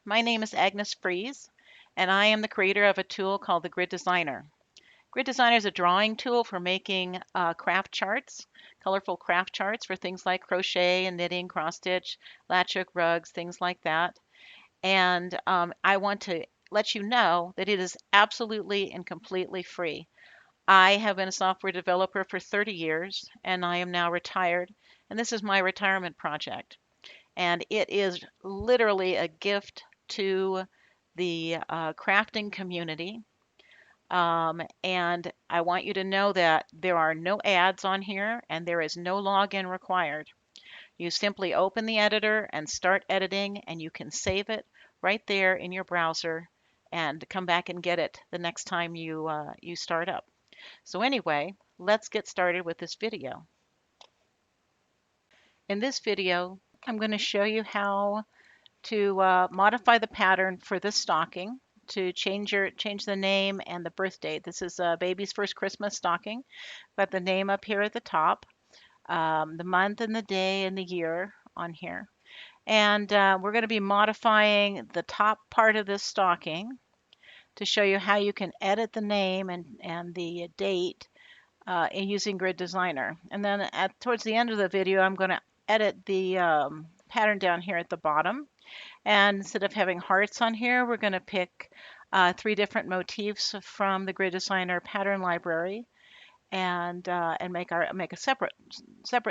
My name is Agnes Fries, and I am the creator of a tool called the Grid Designer. Grid Designer is a drawing tool for making craft charts, colorful craft charts for things like crochet and knitting, cross stitch, latch hook rugs, things like that. And I want to let you know that it is absolutely and completely free. I have been a software developer for 30 years, and I am now retired, and this is my retirement project. And it is literally a gift to the crafting community. And I want you to know that there are no ads on here and there is no login required. You simply open the editor and start editing, and you can save it right there in your browser and come back and get it the next time you start up. So anyway, let's get started with this video. In this video, I'm going to show you how to modify the pattern for this stocking to change the name and the birth date. This is baby's first Christmas stocking. Got the name up here at the top, the month and the day and the year on here. And we're going to be modifying the top part of this stocking to show you how you can edit the name and the date using Grid Designer. And then towards the end of the video, I'm going to edit the pattern down here at the bottom. And instead of having hearts on here, we're going to pick 3 different motifs from the Grid Designer pattern library and make a separate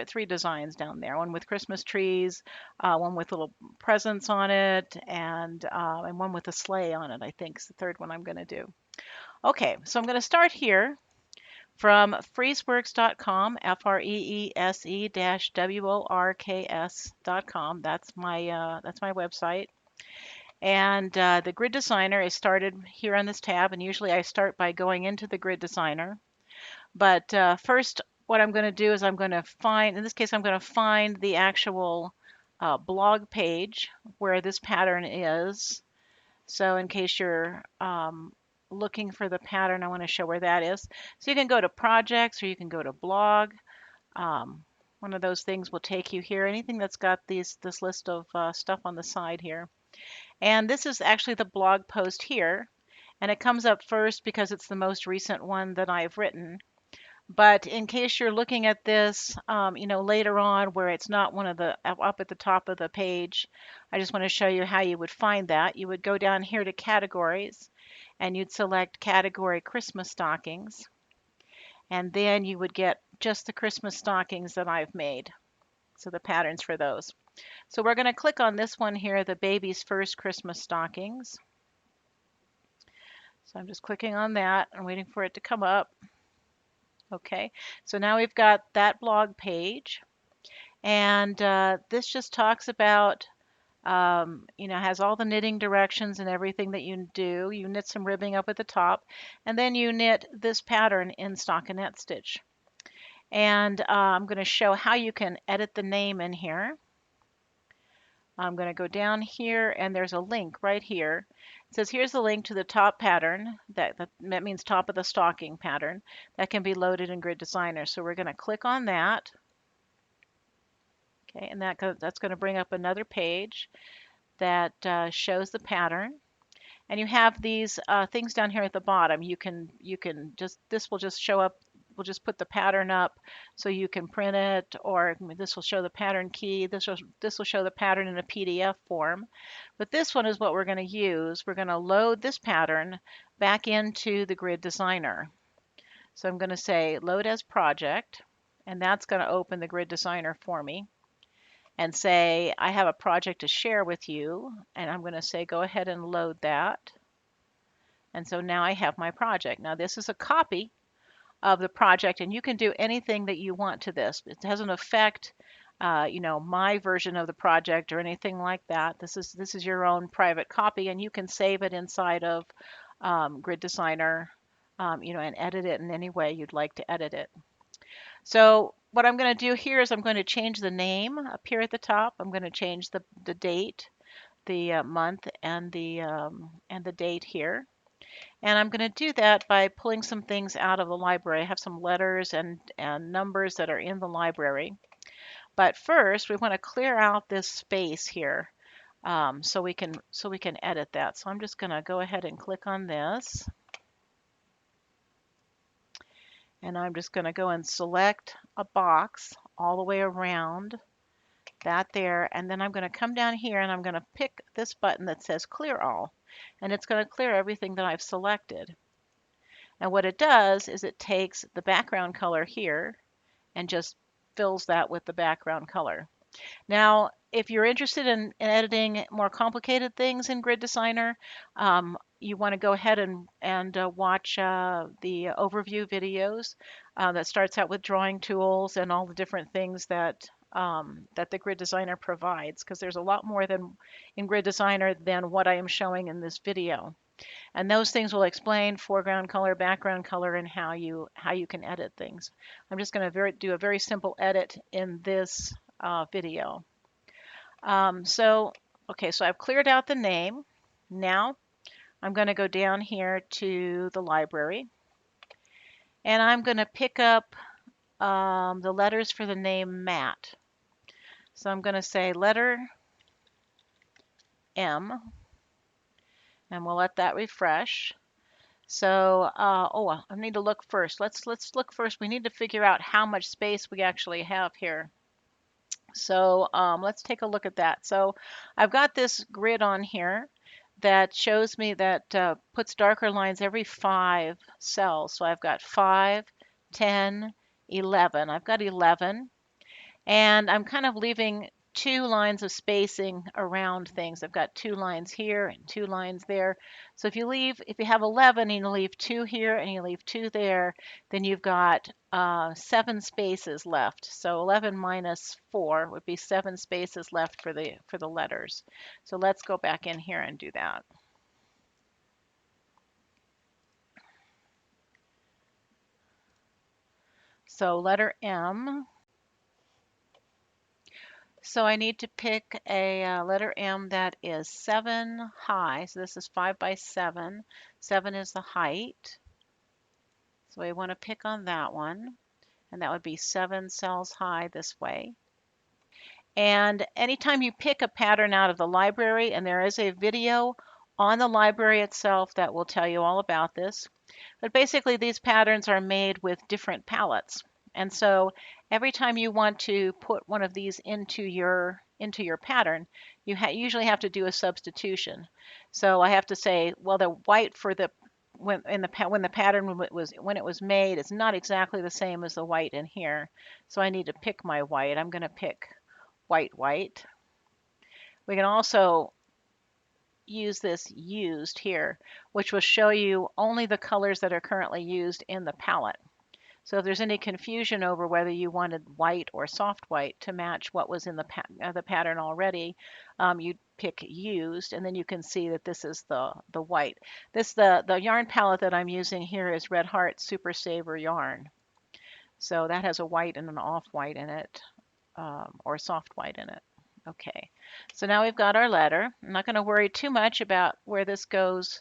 3 designs down there. One with Christmas trees, one with little presents on it, and one with a sleigh on it. I think is the third one I'm going to do. Okay, so I'm going to start here from freesworks.com, FREESE-WORKS.com. That's my website. And the Grid Designer is started here on this tab, and usually I start by going into the Grid Designer. But first, what I'm going to do is I'm going to find, in this case, I'm going to find the actual blog page where this pattern is. So in case you're looking for the pattern, I want to show where that is. So you can go to projects or you can go to blog. One of those things will take you here. Anything that's got this list of stuff on the side here. And this is actually the blog post here. And it comes up first because it's the most recent one that I've written. But in case you're looking at this, later on where it's not one of the up at the top of the page, I just want to show you how you would find that. You would go down here to categories and you'd select category Christmas stockings. And then you would get just the Christmas stockings that I've made. So the patterns for those. So we're going to click on this one here, the baby's first Christmas stockings. So I'm just clicking on that and waiting for it to come up. Okay, so now we've got that blog page, and this just talks about, has all the knitting directions and everything that you do. You knit some ribbing up at the top, and then you knit this pattern in stockinette stitch. And I'm going to show how you can edit the name in here. I'm going to go down here, and there's a link right here. It says here's the link to the top pattern, that means top of the stocking pattern, that can be loaded in Grid Designer. So we're going to click on that. Okay, and that's going to bring up another page that shows the pattern. And you have these things down here at the bottom. You can just, this will just show up. We'll just put the pattern up so you can print it, or this will show the pattern key. This will show the pattern in a PDF form. But this one is what we're going to use. We're going to load this pattern back into the Grid Designer. So I'm going to say load as project, and that's going to open the Grid Designer for me and say I have a project to share with you, and I'm going to say go ahead and load that. And so now I have my project. Now this is a copy of the project, and you can do anything that you want to this. It doesn't affect my version of the project or anything like that. This is your own private copy, and you can save it inside of Grid Designer, and edit it in any way you'd like to edit it. So what I'm going to do here is I'm going to change the name up here at the top. I'm going to change the date, the month, and the date here. And I'm going to do that by pulling some things out of the library. I have some letters and numbers that are in the library. But first, we want to clear out this space here. so we can edit that. So I'm just going to go ahead and click on this, and I'm just going to go and select a box all the way around that there, and then I'm going to come down here and I'm going to pick this button that says clear all, and it's going to clear everything that I've selected. And what it does is it takes the background color here and just fills that with the background color. Now, if you're interested in editing more complicated things in Grid Designer, you want to go ahead and watch the overview videos that starts out with drawing tools and all the different things that the Grid Designer provides, because there's a lot more than in Grid Designer than what I am showing in this video. And those things will explain foreground color, background color, and how you can edit things. I'm just going to do a very simple edit in this video. Okay, so I've cleared out the name. Now I'm going to go down here to the library, and I'm going to pick up the letters for the name Matt. So I'm going to say letter M, and we'll let that refresh. So, I need to look first. Let's look first. We need to figure out how much space we actually have here. So let's take a look at that. So I've got this grid on here that shows me that puts darker lines every 5 cells. So I've got 5, 10, 11. I've got 11. And I'm kind of leaving 2 lines of spacing around things. I've got 2 lines here and 2 lines there. So if you have 11 and you leave 2 here and you leave 2 there, then you've got 7 spaces left. So 11 minus 4 would be 7 spaces left for the letters. So let's go back in here and do that. So letter M. So I need to pick a letter M that is 7 high. So this is 5 by 7. 7 is the height. So we want to pick on that one. And that would be 7 cells high this way. And anytime you pick a pattern out of the library, and there is a video on the library itself that will tell you all about this. But basically these patterns are made with different palettes. And so every time you want to put one of these into your pattern, you usually have to do a substitution. So I have to say, well, the white for the when the pattern was made is not exactly the same as the white in here. So I need to pick my white. I'm going to pick white. We can also use this used here, which will show you only the colors that are currently used in the palette. So if there's any confusion over whether you wanted white or soft white to match what was in the pattern already, you pick used, and then you can see that this is the white. The yarn palette that I'm using here is Red Heart Super Saver yarn. So that has a white and an off-white in it, or soft white in it. Okay, so now we've got our letter. I'm not going to worry too much about where this goes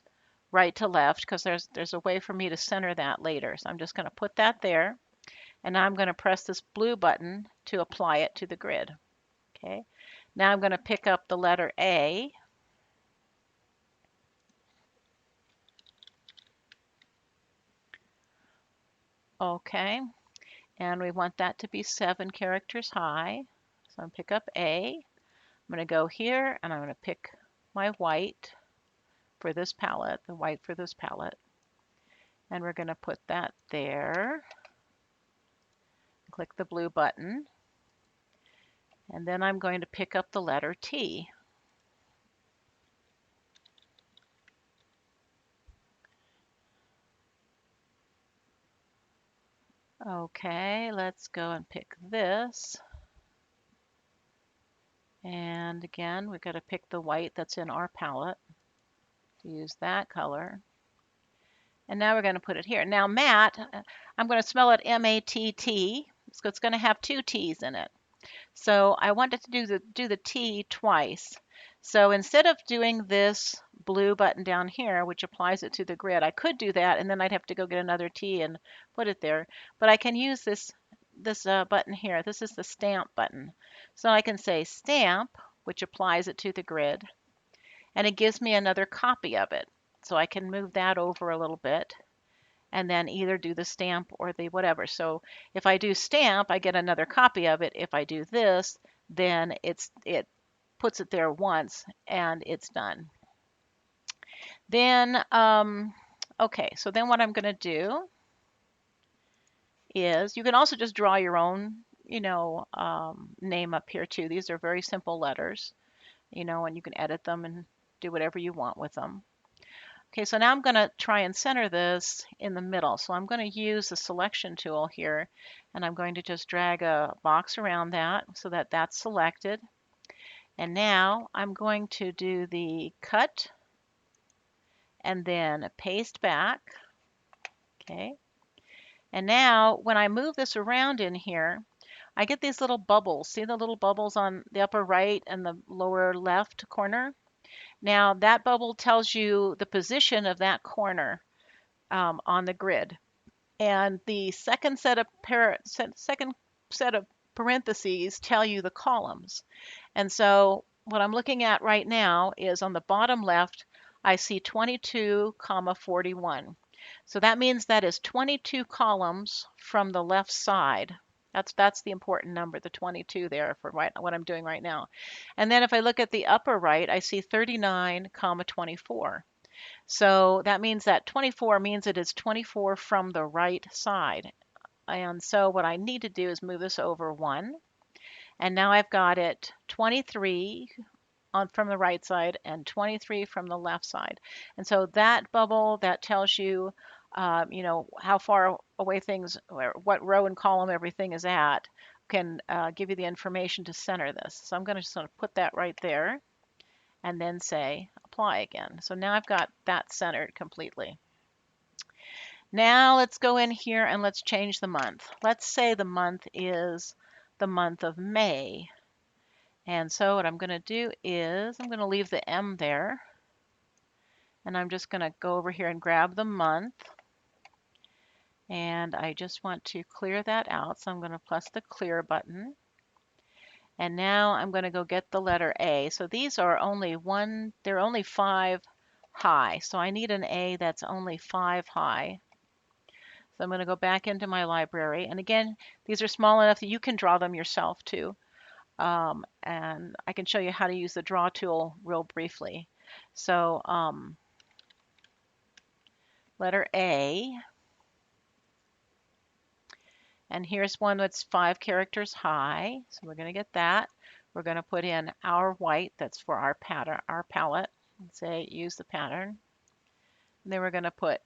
right to left, because there's a way for me to center that later. So I'm just going to put that there, and now I'm going to press this blue button to apply it to the grid. Okay, now I'm going to pick up the letter A. Okay, and we want that to be 7 characters high. So I'm going to pick up A. I'm going to go here, and I'm going to pick my white for this palette, the white for this palette. And we're going to put that there. Click the blue button. And then I'm going to pick up the letter T. Okay, let's go and pick this. And again, we've got to pick the white that's in our palette to use that color. And now we're going to put it here. Now Matt, I'm going to spell it M-A-T-T. So it's going to have 2 T's in it. So I wanted to do the T twice. So instead of doing this blue button down here, which applies it to the grid, I could do that, and then I'd have to go get another T and put it there. But I can use this button here. This is the stamp button. So I can say stamp which applies it to the grid, and it gives me another copy of it. So I can move that over a little bit and then either do the stamp or the whatever. So if I do stamp, I get another copy of it. If I do this, then it puts it there once and it's done. Then, okay, so then what I'm going to do is you can also just draw your own, name up here too. These are very simple letters, and you can edit them and do whatever you want with them. Okay, so now I'm going to try and center this in the middle. So I'm going to use the selection tool here, and I'm going to just drag a box around that so that that's selected. And now I'm going to do the cut and then paste back. Okay. And now when I move this around in here, I get these little bubbles. See the little bubbles on the upper right and the lower left corner? Now that bubble tells you the position of that corner on the grid. And the second set of parentheses tell you the columns. And so what I'm looking at right now is on the bottom left, I see 22, 41. So that means that is 22 columns from the left side. That's the important number, the 22 there for what I'm doing right now. And then if I look at the upper right, I see 39, 24. So that means that 24 means it is 24 from the right side. And so what I need to do is move this over one. And now I've got it 23 from the right side and 23 from the left side. And so that bubble that tells you, how far away things, or what row and column everything is at, can give you the information to center this. So I'm going to just put that right there and then say apply again. So now I've got that centered completely. Now let's go in here and let's change the month. Let's say the month is the month of May. And so what I'm going to do is I'm going to leave the M there. And I'm just going to go over here and grab the month. And I just want to clear that out. So I'm going to press the clear button. And now I'm going to go get the letter A. So these are they're only 5 high. So I need an A that's only 5 high. So I'm going to go back into my library. And again, these are small enough that you can draw them yourself too. And I can show you how to use the draw tool real briefly. So letter A. And here's one that's 5 characters high. So we're going to get that. We're going to put in our white. That's for our pattern, our palette. And say use the pattern. And then we're going to put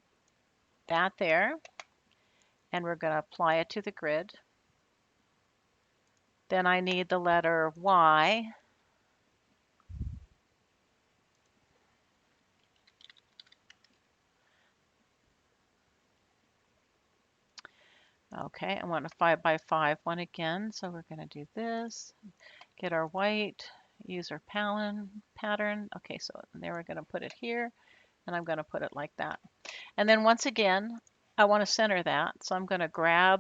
that there. And we're going to apply it to the grid. Then I need the letter Y. Okay, I want a 5 by 5 one again. So we're going to do this. Get our white, use our pattern. Okay, so there we're going to put it here, and I'm going to put it like that. And then once again, I want to center that. So I'm going to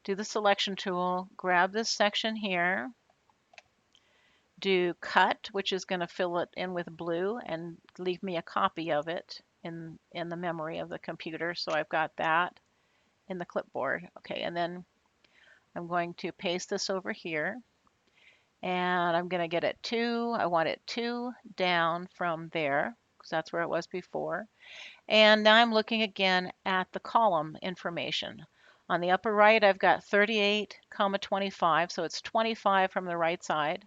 do the selection tool, grab this section here, do cut, which is going to fill it in with blue and leave me a copy of it in the memory of the computer. So I've got that in the clipboard. Okay, and then I'm going to paste this over here. And I'm going to get it 2. I want it 2 down from there because that's where it was before. And now I'm looking again at the column information. On the upper right, I've got 38, 25, so it's 25 from the right side.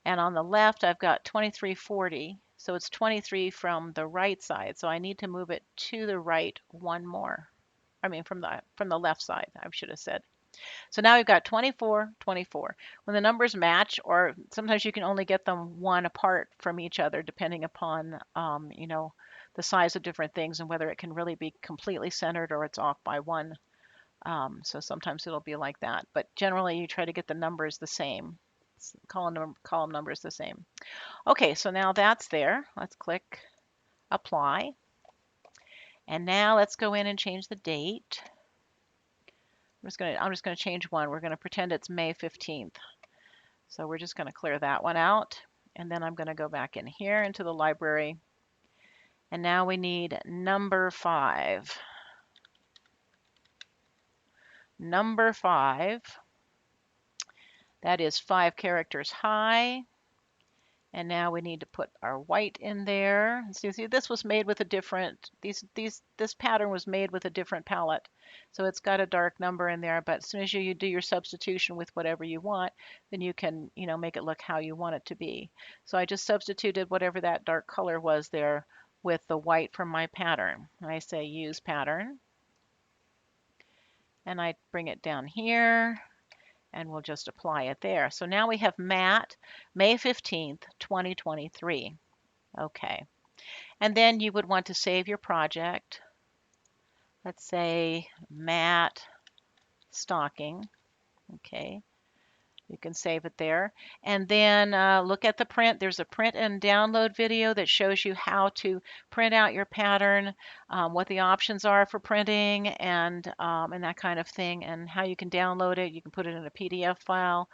And on the left, I've got 2340, so it's 23 from the right side. So I need to move it to the right one more. I mean, from the left side, I should have said. So now we've got 24, 24. When the numbers match, or sometimes you can only get them one apart from each other, depending upon, the size of different things and whether it can really be completely centered or it's off by one. So sometimes it'll be like that. But generally, you try to get the numbers the same, column numbers the same. Okay, so now that's there. Let's click Apply. And now let's go in and change the date. I'm just going to change one. We're going to pretend it's May 15th. So we're just going to clear that one out. And then I'm going to go back in here into the library. And now we need number 5. Number 5, that is 5 characters high. And now we need to put our white in there. So you see, this was made with a different, this pattern was made with a different palette. So it's got a dark number in there, but as soon as you do your substitution with whatever you want, then you can, make it look how you want it to be. So I just substituted whatever that dark color was there with the white from my pattern. I say use pattern, and I bring it down here, and we'll just apply it there. So now we have matte, May 15th, 2023. Okay. And then you would want to save your project. Let's say matte stocking. Okay. You can save it there. And then look at the print. There's a print and download video that shows you how to print out your pattern, what the options are for printing, and that kind of thing, and how you can download it. You can put it in a PDF file,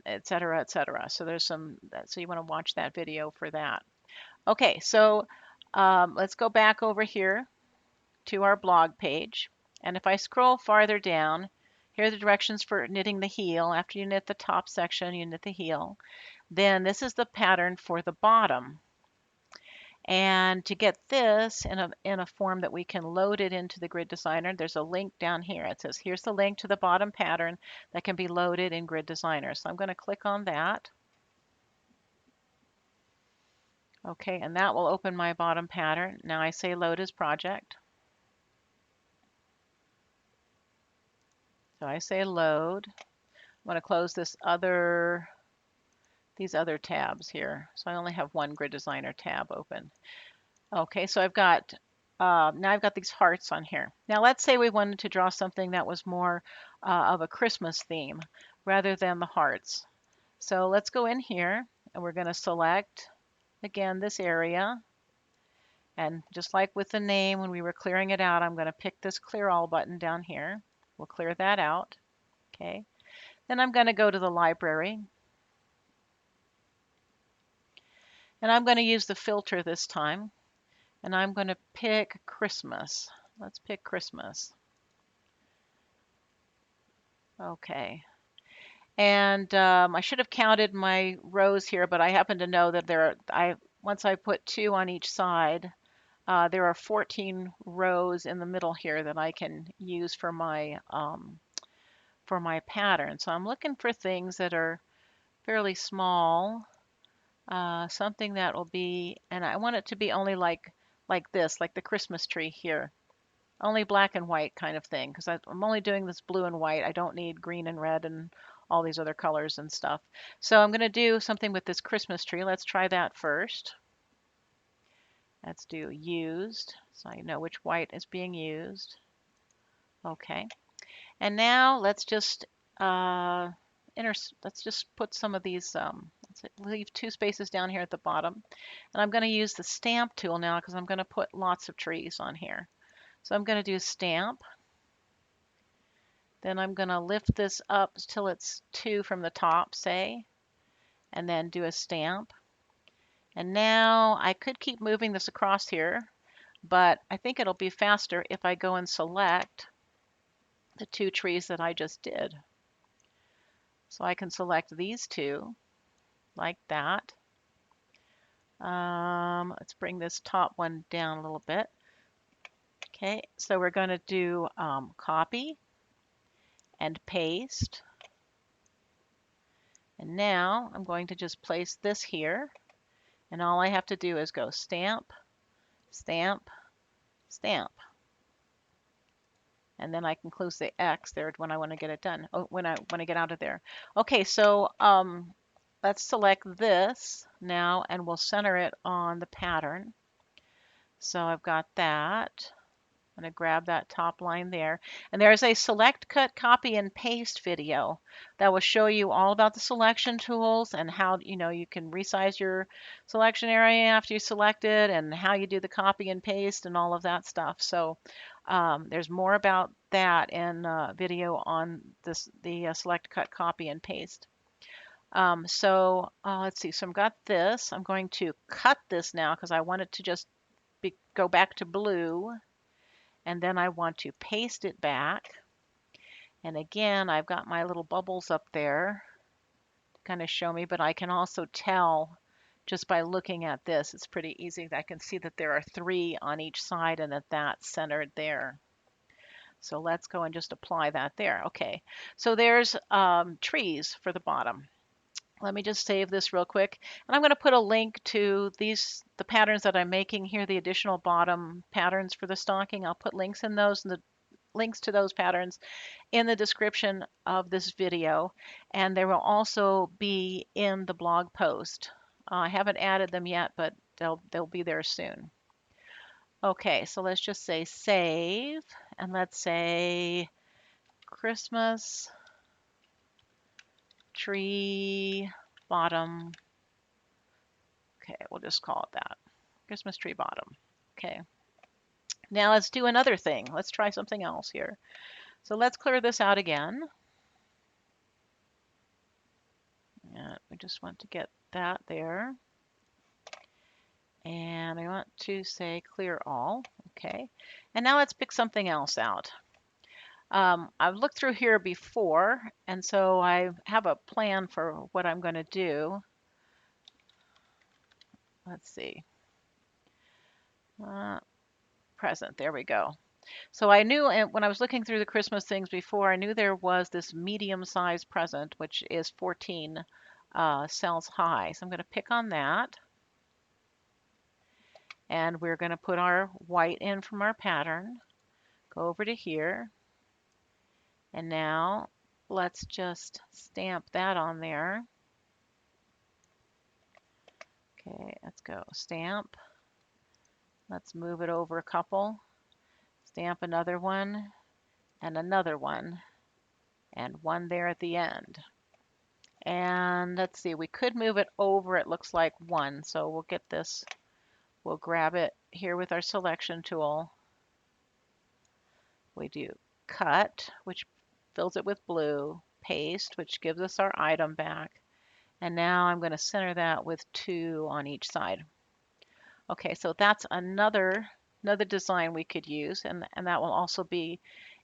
et cetera, et cetera. So there's so you want to watch that video for that. Okay, so let's go back over here to our blog page. And if I scroll farther down, here are the directions for knitting the heel. After you knit the top section, you knit the heel. Then this is the pattern for the bottom. And to get this in a form that we can load it into the Grid Designer, there's a link down here. It says, here's the link to the bottom pattern that can be loaded in Grid Designer. So I'm going to click on that. Okay, and that will open my bottom pattern. Now I say load as project. So I say load. I'm going to close these other tabs here. So I only have one Grid Designer tab open. Okay, so I've got now I've got these hearts on here. Now let's say we wanted to draw something that was more of a Christmas theme rather than the hearts. So let's go in here and we're going to select again this area. And just like with the name, when we were clearing it out, I'm going to pick this clear all button down here. We'll clear that out. Okay. Then I'm going to go to the library. And I'm going to use the filter this time. And I'm going to pick Christmas. Let's pick Christmas. Okay. And I should have counted my rows here, but I happen to know that once I put 2 on each side, there are 14 rows in the middle here that I can use for my pattern. So I'm looking for things that are fairly small, something that will be, and I want it to be only like this, like the Christmas tree here. Only black and white kind of thing, because I'm only doing this blue and white. I don't need green and red and all these other colors and stuff. So I'm going to do something with this Christmas tree. Let's try that first. Let's do used, so I know which white is being used. Okay, and now let's just put some of these. Let's leave 2 spaces down here at the bottom, and I'm going to use the stamp tool now because I'm going to put lots of trees on here. So I'm going to do stamp. Then I'm going to lift this up till it's 2 from the top, say, and then do a stamp. And now I could keep moving this across here, but I think it'll be faster if I go and select the 2 trees that I just did. So I can select these 2 like that. Let's bring this top one down a little bit. Okay, so we're going to do copy and paste. And now I'm going to just place this here. And all I have to do is go stamp, stamp, stamp. And then I can close the X there when I want to get it done. Oh, when I want to get out of there. Okay, so let's select this now and we'll center it on the pattern. So I've got that. I'm going to grab that top line there. And there's a select, cut, copy, and paste video that will show you all about the selection tools and how you can resize your selection area after you select it and how you do the copy and paste and all of that stuff. So there's more about that in video on the select, cut, copy, and paste. Let's see. So I've got this. I'm going to cut this now because I want it to just go back to blue. And then I want to paste it back. And again, I've got my little bubbles up there to kind of show me, but I can also tell just by looking at this, it's pretty easy. I can see that there are 3 on each side and that that's centered there. So let's go and just apply that there. Okay, so there's trees for the bottom. Let me just save this real quick. And I'm going to put a link to the patterns that I'm making here, the additional bottom patterns for the stocking. I'll put links in those, and the links to those patterns in the description of this video. And there will also be in the blog post. I haven't added them yet, but they'll be there soon. Okay, so let's just say save, and let's say Christmas tree bottom. Okay, we'll just call it that. Christmas tree bottom. Okay. Now let's do another thing. Let's try something else here. So let's clear this out again. And we just want to get that there. And I want to say clear all. Okay. And now let's pick something else out. I've looked through here before, and so I have a plan for what I'm going to do. Let's see. Present. There we go. So I knew when I was looking through the Christmas things before, I knew there was this medium-sized present, which is 14 cells high. So I'm going to pick on that. And we're going to put our white in from our pattern. Go over to here. And now let's just stamp that on there. Okay, let's go stamp. Let's move it over a couple. Stamp another one and another one and one there at the end. And let's see, we could move it over, it looks like one. So we'll get this, we'll grab it here with our selection tool. We do cut, which fills it with blue, paste, which gives us our item back. And now I'm going to center that with 2 on each side. Okay, so that's another design we could use, and that will also be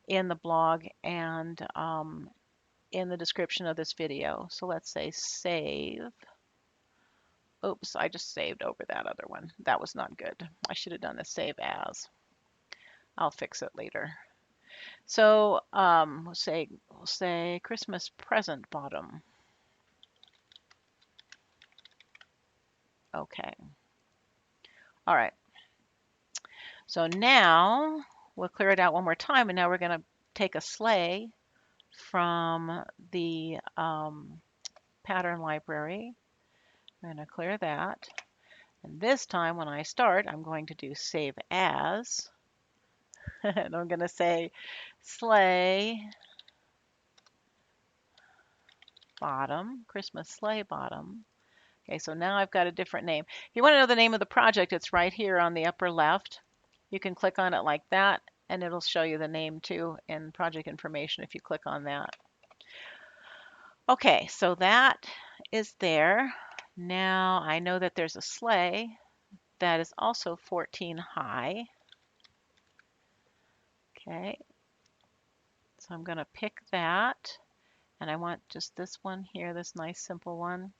in the blog and in the description of this video. So let's say save. Oops, I just saved over that other one. That was not good. I should have done the save as. I'll fix it later. So we'll say Christmas present bottom. Okay. All right. So now we'll clear it out one more time, and now we're going to take a sleigh from the pattern library. I'm going to clear that. And this time when I start, I'm going to do save as. And I'm going to say sleigh bottom, Christmas sleigh bottom. Okay, so now I've got a different name. If you want to know the name of the project, it's right here on the upper left. You can click on it like that, and it'll show you the name too in project information if you click on that. Okay, so that is there. Now I know that there's a sleigh that is also 14 high. Okay, so I'm going to pick that, and I want just this one here, this nice simple one.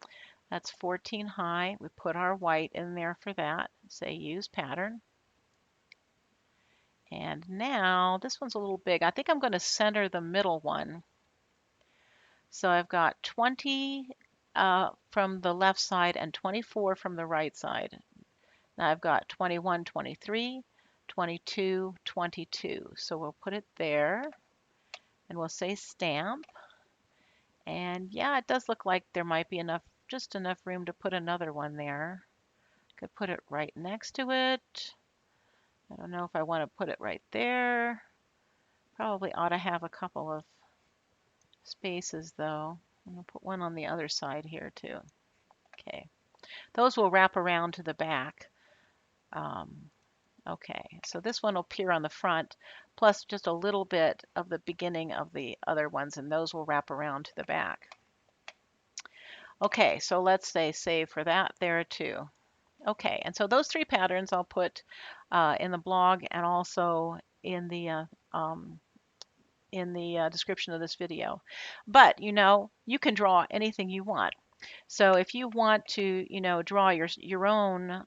That's 14 high. We put our white in there for that. Say use pattern. And now this one's a little big. I think I'm going to center the middle one. So I've got 20 from the left side and 24 from the right side. Now I've got 21, 23, 22, 22. So we'll put it there and we'll say stamp. And yeah, it does look like there might be enough, just enough room to put another one there. Could put it right next to it. I don't know if I want to put it right there. Probably ought to have a couple of spaces though. I'm going to put one on the other side here too. Okay, those will wrap around to the back. Okay, so this one will appear on the front, plus just a little bit of the beginning of the other ones, and those will wrap around to the back. Okay, so let's say save for that there too. Okay, and so those 3 patterns I'll put in the blog and also um, in the description of this video. But you can draw anything you want. So if you want to, draw your own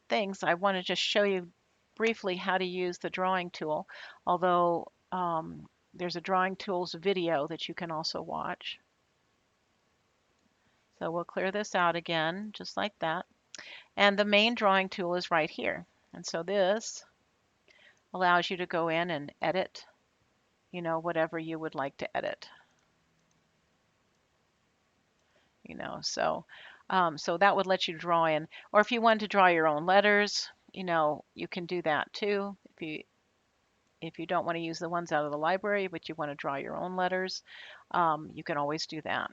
things, I want to just show you briefly how to use the drawing tool. Although there's a drawing tools video that you can also watch. So we'll clear this out again, just like that. And the main drawing tool is right here. And so this allows you to go in and edit, whatever you would like to edit. So that would let you draw in, or if you want to draw your own letters, you can do that too. If you don't want to use the ones out of the library, but you want to draw your own letters, you can always do that.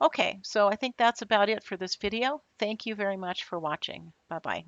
Okay, so I think that's about it for this video. Thank you very much for watching. Bye-bye.